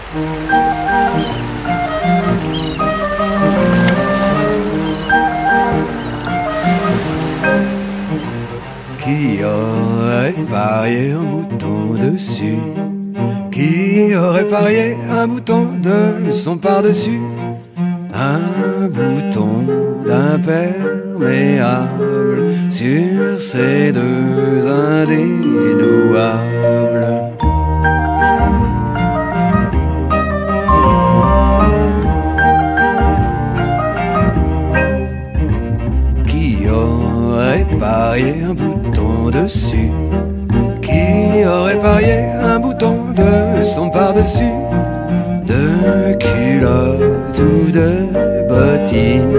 Qui aurait parié un bouton dessus? Qui aurait parié un bouton de son par-dessus? Un bouton d'imperméable sur ces deux indénouables. Qui aurait parié un bouton dessus? Qui aurait parié un bouton de son par-dessus? De culotte ou de bottines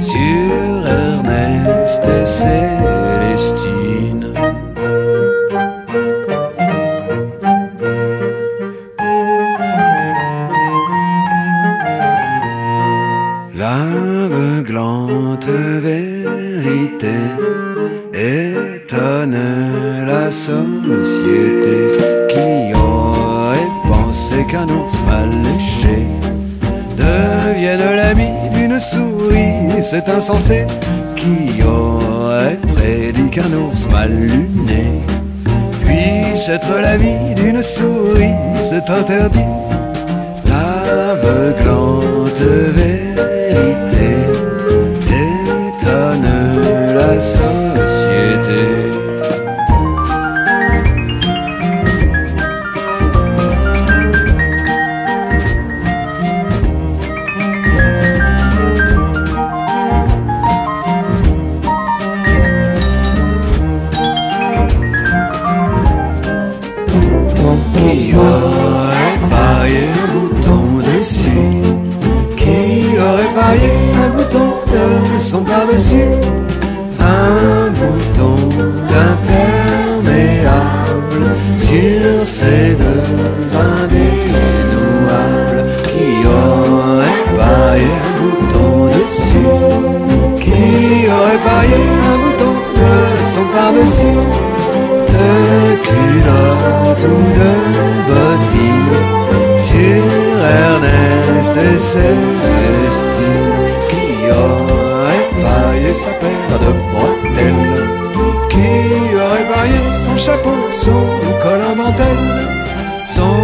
sur Ernest et Célestine. L'aveuglante vérité étonne la société. Qui aurait pensé qu'un ours mal léché devienne l'ami d'une souris? C'est insensé. Qui aurait prédit qu'un ours mal luné puisse être l'ami d'une souris? C'est interdit. L'aveuglante vérité étonne la société. Qui aurait parié un bouton dessus? Qui aurait parié un bouton de son par-dessus? Un bouton d'imperméable sur ces deux indénouables. Qui aurait parié un bouton dessus? Qui aurait parié un bouton de son par-dessus? De culotte ou de bottines sur Ernest et Célestine. Qui aurait parié sa paire de bretelles? Qui aurait parié son chapeau, son col en dentelle, son